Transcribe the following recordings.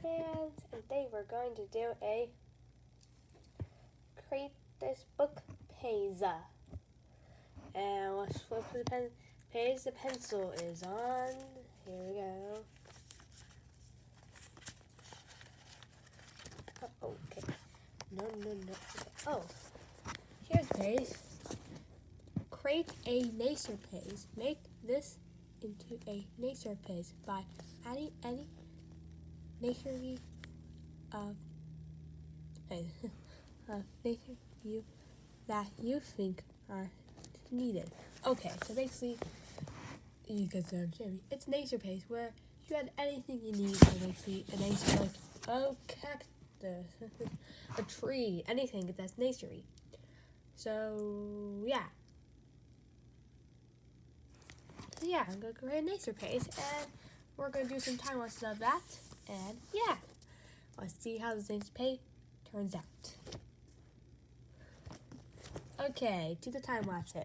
fans, and today we're going to do a create this book page. And let's flip the page the pencil is on. Here we go. Oh, okay. No. Okay. Oh, here's the page. Create a nature page. Make this into a nature page by adding any nature nature view that you think are needed. Okay, so basically, you guys understand me. It's nature page where you add anything you need. So basically, a nature like cactus, a tree, anything that's naturey. So yeah. I'm gonna create a nature page, and we're gonna do some time lapses of that. And yeah, let's see how this nature page turns out. Okay, to the time lapses.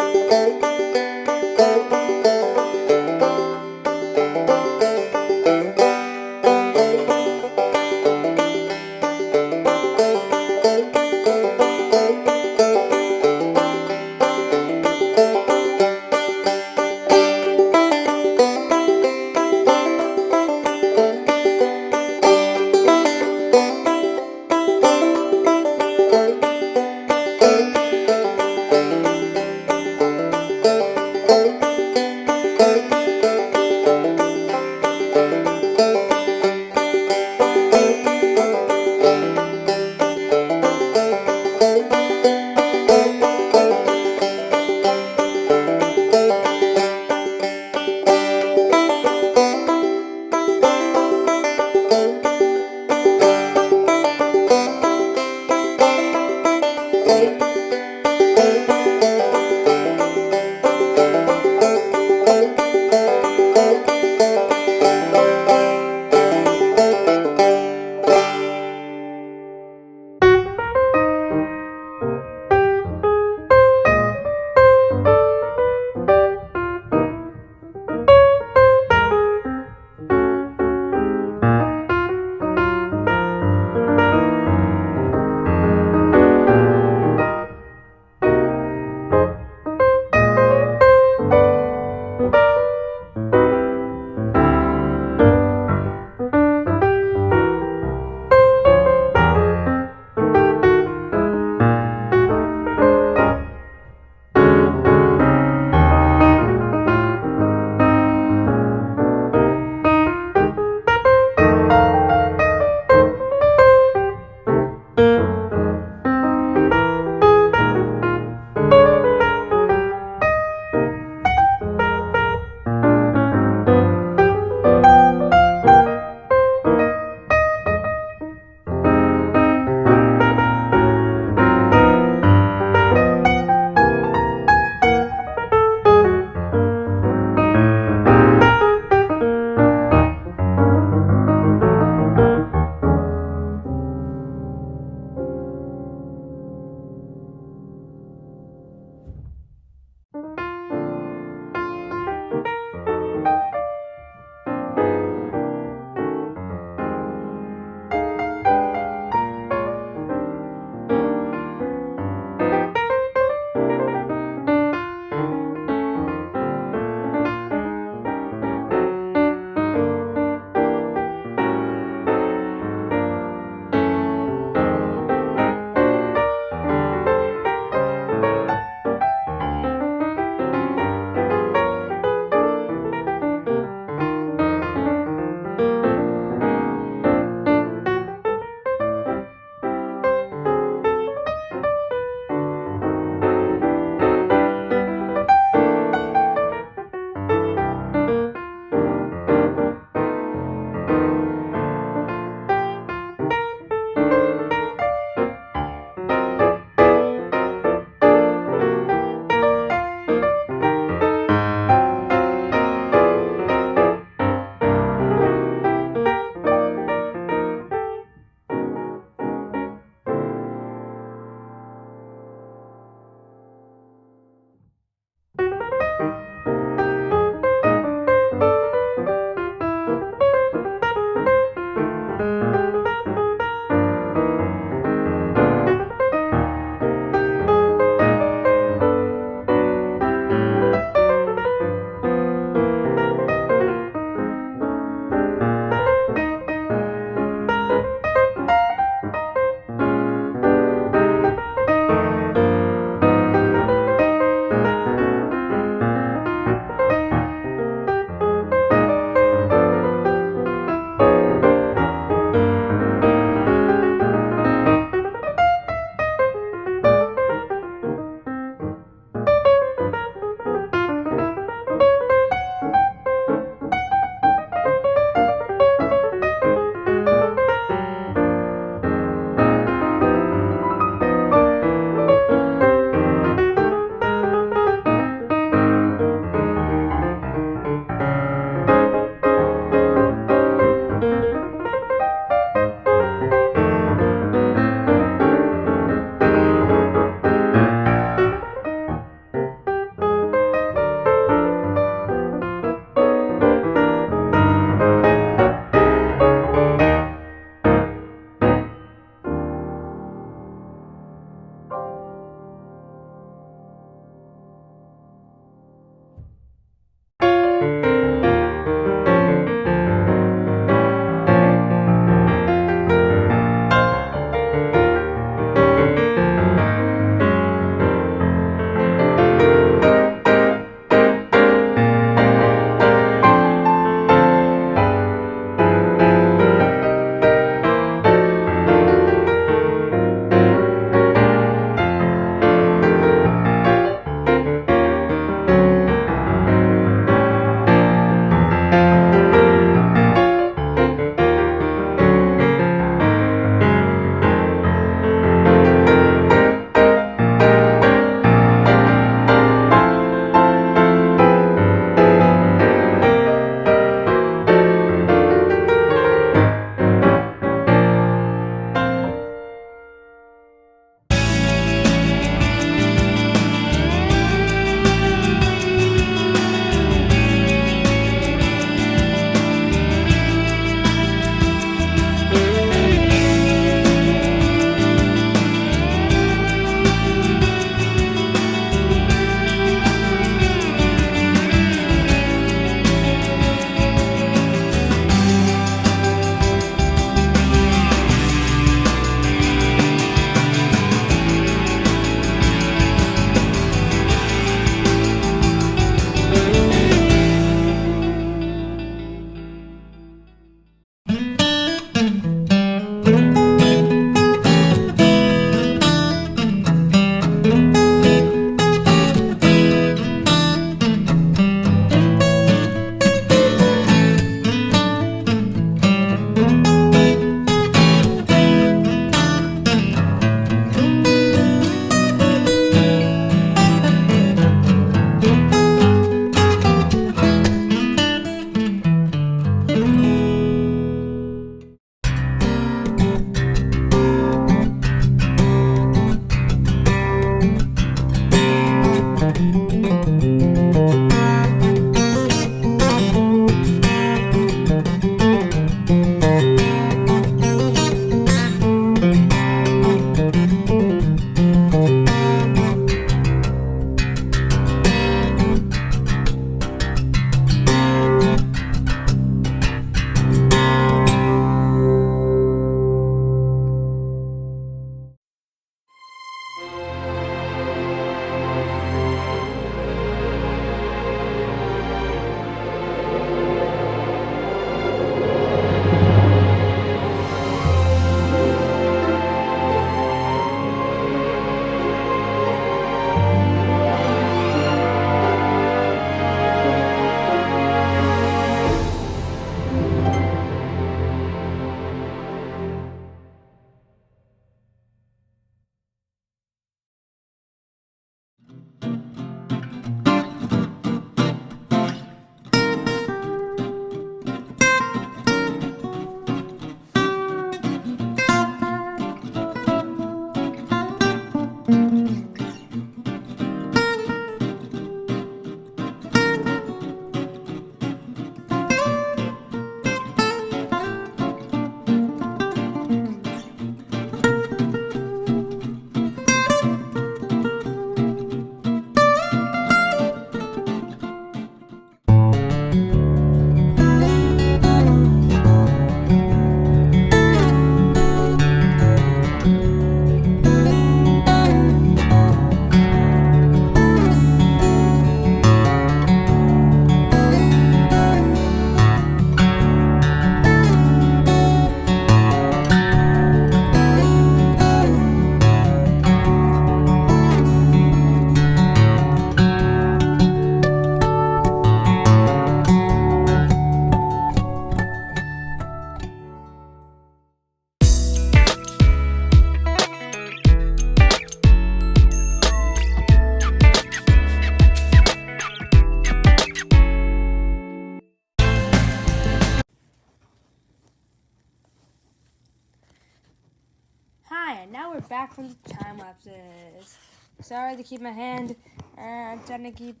we're back from the time lapses. Sorry to keep my hand. I'm trying to keep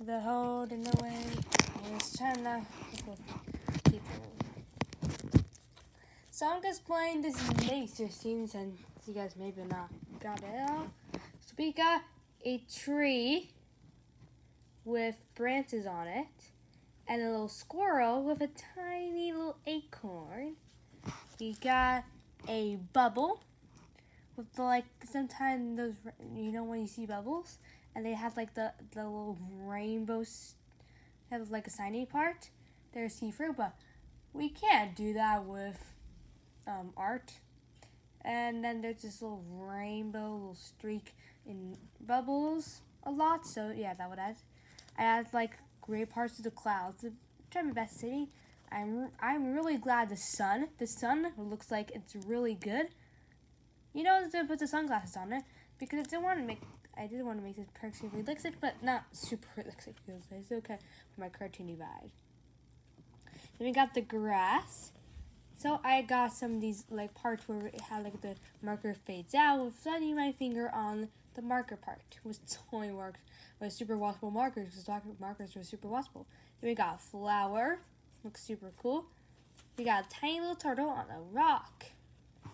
the hold in the way. I was trying to keep it. So I'm just playing this nature scene since you guys maybe not got it all. So we got a tree with branches on it, and a little squirrel with a tiny little acorn. We got a bubble with sometimes those, when you see bubbles and they have like the little rainbows, have like a shiny part. They're see-through, but we can't do that with art. And then there's this little rainbow, little streak in bubbles a lot. So yeah, that would add. I add like gray parts of the clouds. To try my best city. I'm really glad the sun looks like it's really good. To put the sunglasses on it because I did want to make this picture realistic, but not super realistic because it's okay for my cartoony vibe. Then we got the grass. So I got some of these like parts where it had like the marker fades out with setting my finger on the marker part, which only works with super washable markers because markers were super washable. Then we got a flower, looks super cool. We got a tiny little turtle on a rock.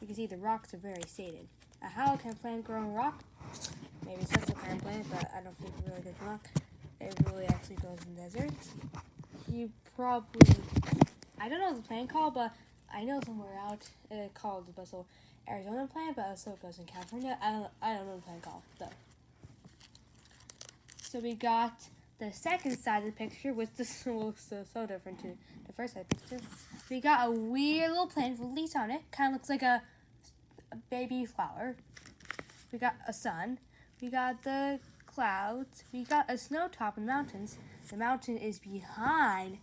You can see the rocks are very shaded. How can a plant grow on a rock? Maybe it's just a kind of plant, but I don't think it really does rock. It really actually grows in deserts. I don't know the plant called, but I know somewhere out called the Bustle Arizona plant, but also it goes in California. I don't know the plant called though. So we got the second side of the picture, which this looks so different to the first side of the picture. We got a weird little plant with leaves on it. Kind of looks like a baby flower. We got a sun. We got the clouds. We got a snow top in the mountains. The mountain is behind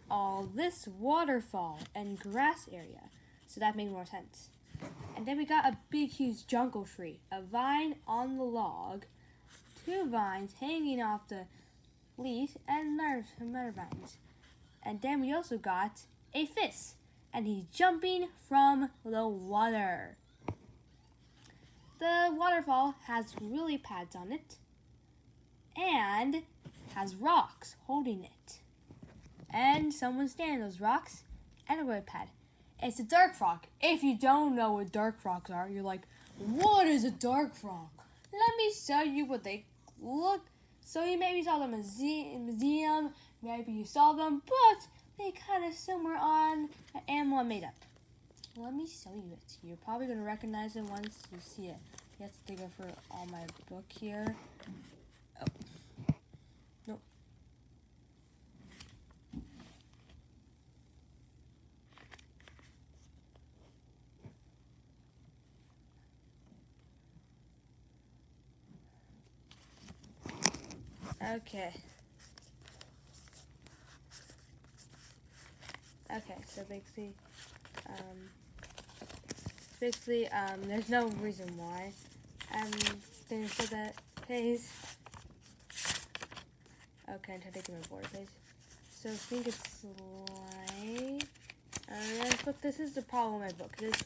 all this waterfall and grass area. So that made more sense. And then we got a big, huge jungle tree. A vine on the log. 2 vines hanging off the leaf and another vines. And then we also got a fish. And he's jumping from the water. The waterfall has lily pads on it. And has rocks holding it. And someone's standing on those rocks and a lily pad. It's a dark frog. If you don't know what dark frogs are, you're like, what is a dark frog? Let me show you what they look. So you maybe saw them in a museum, maybe you saw them, but they kind of somewhere on an animal I made up. Let me show you it. You're probably going to recognize it once you see it. You have to dig up for all my book here. Oh. Nope. Okay, so basically, there's no reason why I'm going to show that page. Okay, until I take my board page. So I think it's like, look, this is the problem with my book. This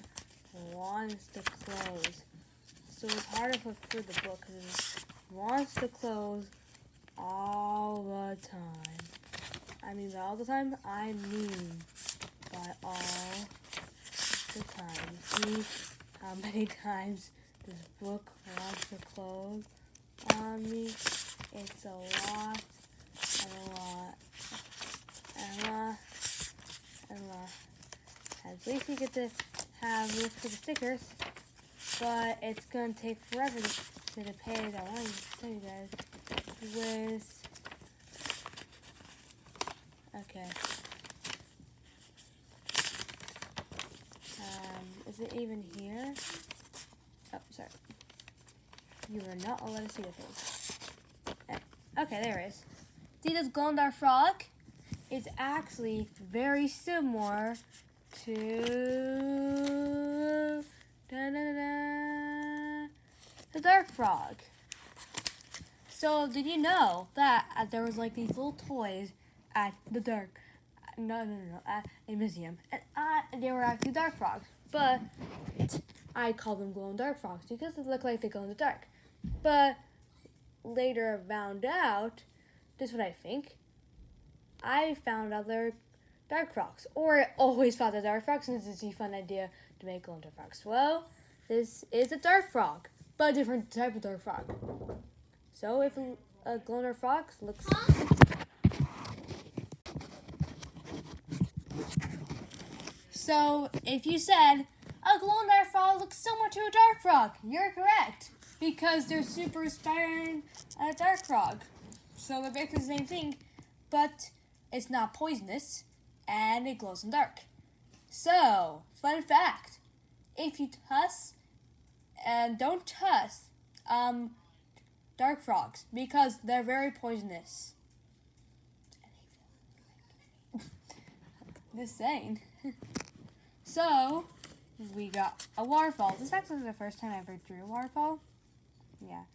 wants to close. So it's hard to put through the book because it wants to close all the time. I mean by all the time, I mean by all the time. See how many times this book wants to close on me? It's a lot, and a lot, and a lot, and a lot. At least you get to look for the stickers, but it's going to take forever to the page I want to show you guys with. Okay. Is it even here? Oh, sorry. You are not allowed to see the page. Okay, there it is. See this glow-in-the-dark frog? It's actually very similar to the dark frog. So did you know that there was like these little toys at the at a museum, and they were actually dark frogs. But I call them glow-in-the-dark frogs because they look like they glow in the dark. But later I found out, this is what I think, I found out they're dark frogs. Or I always thought they're dark frogs, and this is a fun idea to make glow-in-the-dark frogs. Well, this is a dark frog, but a different type of dark frog. So if a glow-in-the-dark frog looks... So if you said, a glow-in-the-dark frog looks similar to a dark frog, you're correct. Because they're super inspiring a dark frog. So they're basically the same thing, but it's not poisonous, and it glows in the dark. So, fun fact, if you tuss, and don't tuss dark frogs, because they're very poisonous. Just saying. So, we got a waterfall. This is actually the first time I ever drew a waterfall. Yeah.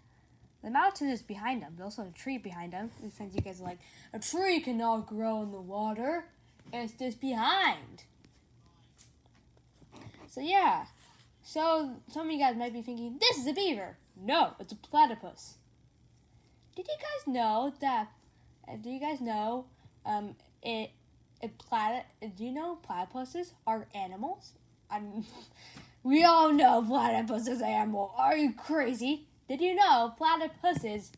The mountain is behind them. There's also a tree behind them. Since you guys are like, a tree cannot grow in the water. It's just behind. So yeah. So some of you guys might be thinking, this is a beaver. No, it's a platypus. Did you guys know that? Do you guys know? Do you know platypuses are animals? We all know platypuses are animals. Are you crazy? Did you know platypuses?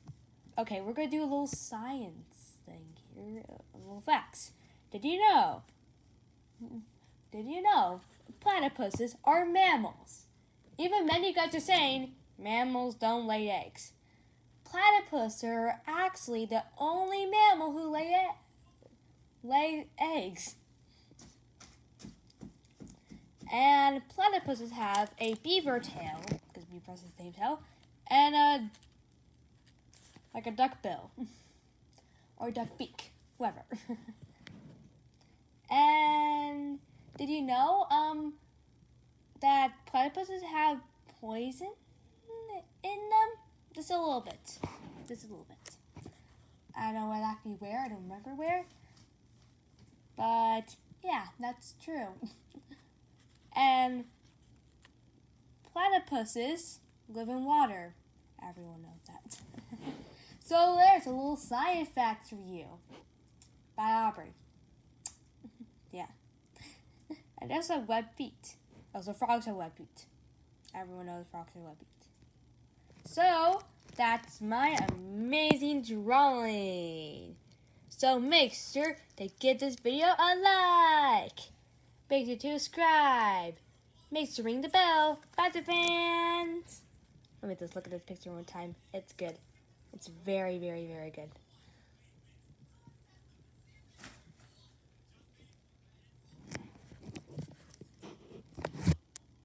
Okay, we're gonna do a little science thing here, a little facts. Did you know platypuses are mammals? Even many guys are saying mammals don't lay eggs. Platypus are actually the only mammal who lay eggs. And platypuses have a beaver tail, because beaver has the same tail, and like a duck bill, or duck beak, whatever. And did you know that platypuses have poison in them? Just a little bit. I don't know exactly where. I don't remember where. But yeah, that's true. And platypuses live in water. Everyone knows that. So there's a little science fact for you. By Aubrey. Yeah. And there's a web feet. Also, frogs have web feet. Everyone knows frogs have web feet. So, that's my amazing drawing. So make sure to give this video a like. Make sure to subscribe. Make sure to ring the bell. Bye, fans. Let me just look at this picture one time. It's good. It's very, very, very good.